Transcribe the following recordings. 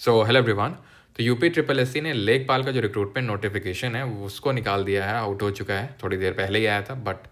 So hello everyone. तो UP triple S C ने लेखपाल का जो रिक्रूटमेंट नोटिफिकेशन है वो उसको निकाल दिया है, आउट हो चुका है, थोड़ी देर पहले ही आया था। बट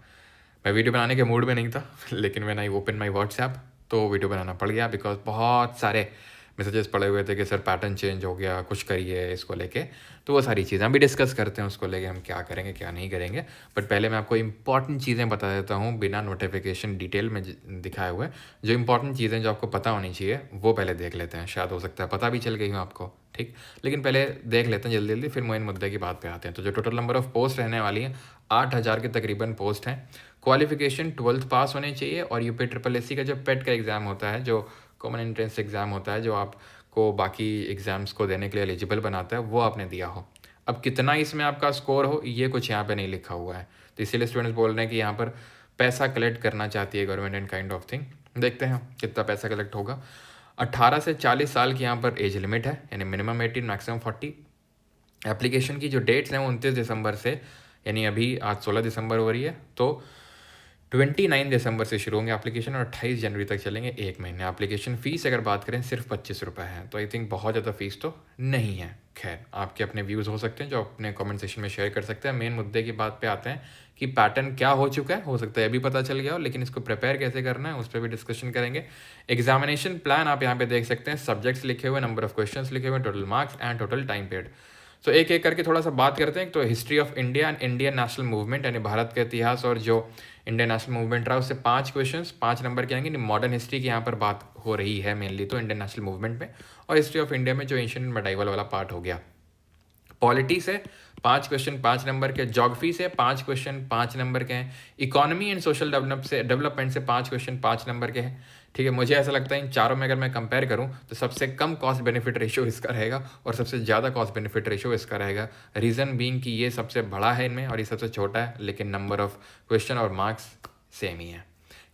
मैं वीडियो बनाने के मूड में नहीं था लेकिन मैंने आई ओपन माई व्हाट्सएप तो वीडियो बनाना पड़ गया बिकॉज बहुत सारे मैसेजेस पड़े हुए थे कि सर पैटर्न चेंज हो गया, कुछ करिए इसको लेके। तो वो सारी चीज़ें अभी डिस्कस करते हैं, उसको लेके हम क्या करेंगे क्या नहीं करेंगे। बट पहले मैं आपको इंपॉर्टेंट चीज़ें बता देता हूँ बिना नोटिफिकेशन डिटेल में दिखाए हुए। जो इंपॉर्टेंट चीज़ें जो आपको पता होनी चाहिए वो पहले देख लेते हैं, शायद हो सकता है पता भी चल गई हो आपको, ठीक। लेकिन पहले देख लेते हैं जल्दी जल्दी, फिर मेन मुद्दे की बात पे आते हैं। तो जो टोटल नंबर ऑफ पोस्ट रहने वाली है 8,000 के तकरीबन पोस्ट हैं। क्वालिफिकेशन 12th पास होने चाहिए और यूपी ट्रिपल एस सी का जो पेट का एग्ज़ाम होता है, जो कॉमन एंट्रेंस एग्ज़ाम होता है, जो आपको बाकी एग्ज़ाम्स को देने के लिए एलिजिबल बनाता है, वो आपने दिया हो। अब कितना इसमें आपका स्कोर हो ये कुछ यहाँ पे नहीं लिखा हुआ है, तो इसीलिए स्टूडेंट्स बोल रहे हैं कि यहाँ पर पैसा कलेक्ट करना चाहती है government and kind of thing. देखते हैं कितना पैसा कलेक्ट होगा। 18 से 40 साल की यहाँ पर एज लिमिट है, यानी मिनिमम 18 मैक्सिमम 40। एप्लीकेशन की जो डेट्स हैं वो 29 दिसंबर से, यानी अभी आज 16 दिसंबर हो रही है, तो 29 दिसंबर से शुरू होंगे एप्लीकेशन और 28 जनवरी तक चलेंगे, एक महीने। एप्लीकेशन फ़ीस अगर बात करें सिर्फ 25 रुपये है, तो आई थिंक बहुत ज़्यादा फीस तो नहीं है। खैर, आपके अपने व्यूज़ हो सकते हैं जो अपने कमेंट सेक्शन में शेयर कर सकते हैं। मेन मुद्दे की बात पे आते हैं कि पैटर्न क्या हो चुका है, हो सकता है अभी पता चल गया हो, लेकिन इसको प्रिपेयर कैसे करना है उस पर भी डिस्कशन करेंगे। एग्जामिनेशन प्लान आप यहाँ पे देख सकते हैं, सब्जेक्ट्स लिखे हुए, नंबर ऑफ क्वेश्चन लिखे हुए, total marks and total time period. तो एक एक करके थोड़ा सा बात करते हैं। तो history of India and Indian national movement, यानी भारत का इतिहास और जो इंडियन नेशनल मूवमेंट रहा, उससे 5 क्वेश्चंस 5 नंबर के आएंगे। मॉडर्न हिस्ट्री की यहाँ पर बात हो रही है मेनली तो इंडियन नेशनल मूवमेंट में, और हिस्ट्री ऑफ इंडिया में जो एंशिएंट मेडाइवल वाला पार्ट हो गया। पॉलिटी से 5 क्वेश्चन 5 नंबर के, ज्योग्राफी से 5 क्वेश्चन 5 नंबर के हैं, इकोनॉमी एंड सोशल डेवलपमेंट से 5 क्वेश्चन 5 नंबर के हैं, ठीक है। मुझे ऐसा लगता है इन चारों में अगर मैं कंपेयर करूं तो सबसे कम कॉस्ट बेनिफिट रेशियो इसका रहेगा और सबसे ज़्यादा कॉस्ट बेनिफिट रेशियो इसका रहेगा। रीज़न बीइंग कि ये सबसे बड़ा है इनमें और ये सबसे छोटा है, लेकिन नंबर ऑफ क्वेश्चन और मार्क्स सेम ही है।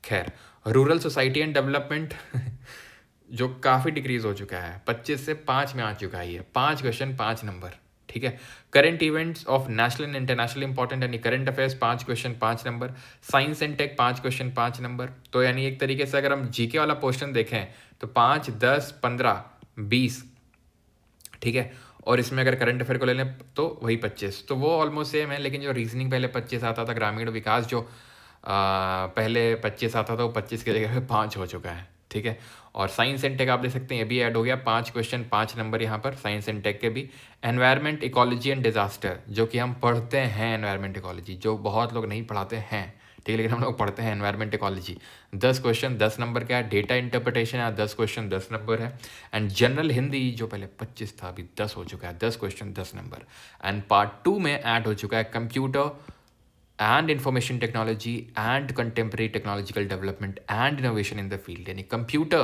खैर, रूरल सोसाइटी एंड डेवलपमेंट जो काफ़ी डिक्रीज हो चुका है, 25 से 5 में आ चुका है ये, 5 क्वेश्चन 5 नंबर, ठीक है। Current events of national and international important, यानी current affairs 5 question 5 number. Science and tech 5 question 5 number. तो यानी एक तरीके से अगर हम जीके वाला पोर्शन देखें तो 5, 10, 15, 20, ठीक है। और इसमें अगर करंट अफेयर को ले लें तो वही 25, तो वो ऑलमोस्ट सेम है। लेकिन जो रीजनिंग पहले 25 आता था, ग्रामीण विकास जो पहले 25 आता था, वो 25 की जगह पे 5 हो चुका है, ठीक है। और साइंस एंड टेक आप देख सकते हैं ये भी ऐड हो गया, 5 क्वेश्चन 5 नंबर यहाँ पर साइंस एंड टेक के भी। एनवायरनमेंट इकोलॉजी एंड डिजास्टर, जो कि हम पढ़ते हैं एनवायरनमेंट इकोलॉजी, जो बहुत लोग नहीं पढ़ाते हैं, ठीक है, लेकिन हम लोग पढ़ते हैं एनवायरनमेंट इकोलॉजी। 10 क्वेश्चन 10 नंबर का है। डेटा इंटरप्रिटेशन है, 10 क्वेश्चन 10 नंबर है। एंड जनरल हिंदी जो पहले 25 था अभी 10 हो चुका है, 10 क्वेश्चन 10 नंबर। एंड पार्ट 2 में ऐड हो चुका है computer and information technology and contemporary technological development and innovation in the field, यानी कंप्यूटर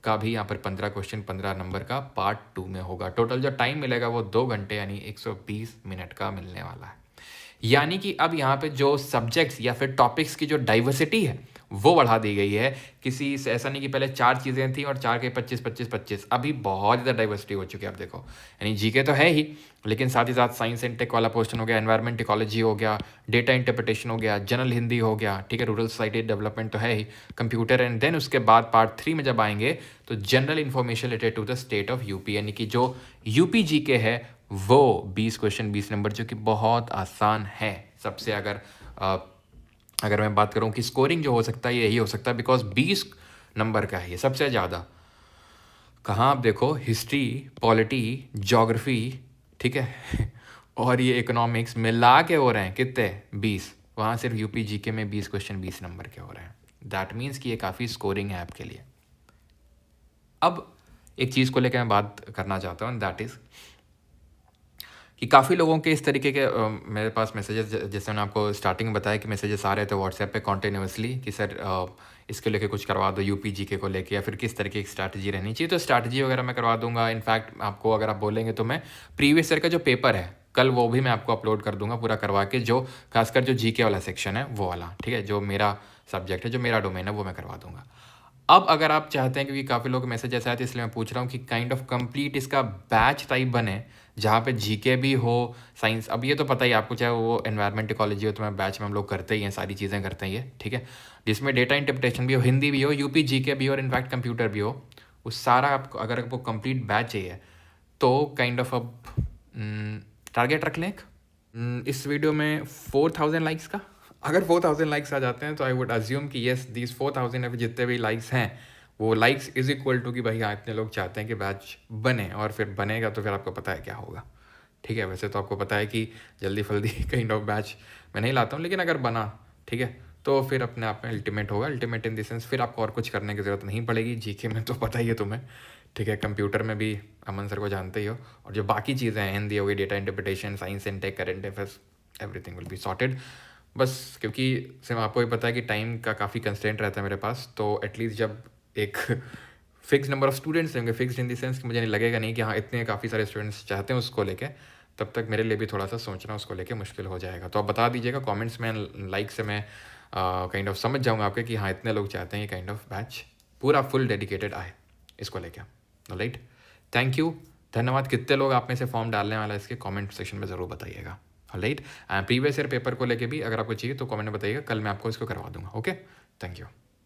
का भी यहाँ पर 15 क्वेश्चन 15 नंबर का पार्ट 2 में होगा। टोटल जो टाइम मिलेगा वो 2 घंटे यानी 120 मिनट का मिलने वाला है। यानी कि अब यहाँ पे जो सब्जेक्ट्स या फिर टॉपिक्स की जो डाइवर्सिटी है वो बढ़ा दी गई है। किसी से ऐसा नहीं कि पहले 4 चीज़ें थी और 4 के 25 25 25, अभी बहुत ज़्यादा डाइवर्सिटी हो चुकी है। आप देखो, यानी जीके तो है ही, लेकिन साथ ही साथ साइंस एंड टेक वाला पोर्शन हो गया, एनवायरनमेंट इकोलॉजी हो गया, डेटा इंटरप्रिटेशन हो गया, जनरल हिंदी हो गया, ठीक है, रूरल सोसाइटी डेवलपमेंट तो है ही, कंप्यूटर। एंड देन उसके बाद पार्ट 3 में जब आएंगे तो general information related to the state of UP, यानी कि जो यूपी जीके है वो 20 क्वेश्चन 20 नंबर, जो कि बहुत आसान है सबसे। अगर मैं बात करूं कि स्कोरिंग जो हो सकता है यही हो सकता है, बिकॉज 20 नंबर का है ये सबसे ज़्यादा। कहाँ आप देखो, हिस्ट्री, पॉलिटी, ज्योग्राफी, ठीक है और ये इकोनॉमिक्स मिला के हो रहे हैं कितने, 20। वहाँ सिर्फ यूपी जीके में 20 क्वेश्चन 20 नंबर के हो रहे हैं। दैट मीन्स कि ये काफ़ी स्कोरिंग है आपके लिए। अब एक चीज़ को लेकर मैं बात करना चाहता हूँ, दैट इज़ कि काफ़ी लोगों के इस तरीके के मेरे पास मैसेजेस, जैसे मैंने आपको स्टार्टिंग में बताया कि मैसेजेस आ रहे थे व्हाट्सएप पे कॉन्टिन्यूसली कि सर इसके लेके कुछ करवा दो, यूपी जीके को लेके, या फिर किस तरीके की स्ट्रैटेजी रहनी चाहिए। तो स्ट्रैटेजी वगैरह मैं करवा दूंगा। इनफैक्ट आपको अगर आप बोलेंगे तो मैं प्रीवियस ईयर का जो पेपर है कल वो भी मैं आपको अपलोड कर दूंगा पूरा करवा के, जो खासकर जो जीके वाला सेक्शन है वो वाला, ठीक है, जो मेरा सब्जेक्ट है, जो मेरा डोमेन है, वो मैं करवा दूंगा। अब अगर आप चाहते हैं, क्योंकि काफ़ी लोग मैसेज ऐसा है तो इसलिए मैं पूछ रहा हूँ कि काइंड ऑफ कंप्लीट इसका बैच टाइप बने जहाँ पे जीके भी हो, साइंस। अब ये तो पता ही आपको, चाहे वो एनवायरनमेंट इकोलॉजी हो तो मैं बैच में हम लोग करते ही हैं, सारी चीज़ें करते हैं ये, ठीक है, जिसमें डेटा इंटरप्रिटेशन भी हो, हिंदी भी हो, यूपी जीके भी हो और इनफैक्ट कंप्यूटर भी हो, वो सारा आपको, अगर आपको कंप्लीट बैच चाहिए तो काइंड ऑफ अब टारगेट रख लें एक। इस वीडियो में 4000 लाइक्स का, अगर 4000 लाइक्स आ जाते हैं तो आई वुड अज्यूम कि येस दीज 4000 अभी जितने भी लाइक्स हैं वो लाइक्स इज इक्वल टू कि भाई हाँ इतने लोग चाहते हैं कि बैच बने, और फिर बनेगा तो फिर आपको पता है क्या होगा। ठीक है, वैसे तो आपको पता है कि जल्दी फल्दी काइंड ऑफ बैच मैं नहीं लाता हूँ, लेकिन अगर बना ठीक है तो फिर अपने आप में अल्टीमेट होगा। अल्टीमेट इन द सेंस फिर आपको और कुछ करने की ज़रूरत नहीं पड़ेगी। जीके में तो पता ही है तुम्हें, ठीक है, कंप्यूटर में भी अमन सर को जानते ही हो, और जो बाकी चीज़ें हैं हिंदी हो गई, data interpretation, science and tech, current affairs, everything will be sorted. बस क्योंकि सिर्फ आपको भी पता है कि टाइम का काफ़ी कंस्टेंट रहता है मेरे पास, तो एटलीस्ट जब एक फिक्स नंबर ऑफ स्टूडेंट्स होंगे, फिक्स इन द सेंस कि मुझे नहीं लगेगा नहीं कि हाँ इतने काफ़ी सारे स्टूडेंट्स चाहते हैं उसको लेके, तब तक मेरे लिए भी थोड़ा सा सोचना उसको लेके मुश्किल हो जाएगा। तो आप बता दीजिएगा कमेंट्स में, लाइक से मैं काइंड ऑफ समझ जाऊँगा आपके कि हाँ इतने लोग चाहते हैं ये काइंड ऑफ बैच पूरा फुल डेडिकेटेड आए इसको लेके। राइट, थैंक यू, धन्यवाद। कितने लोग आप में से फॉर्म डालने वाला है इसके कमेंट सेक्शन में ज़रूर बताइएगा। राइट, प्रीवियस ईयर पेपर को लेके भी अगर आपको चाहिए तो कमेंट में बताइएगा, कल मैं आपको इसको करवा दूंगा। Okay, thank you.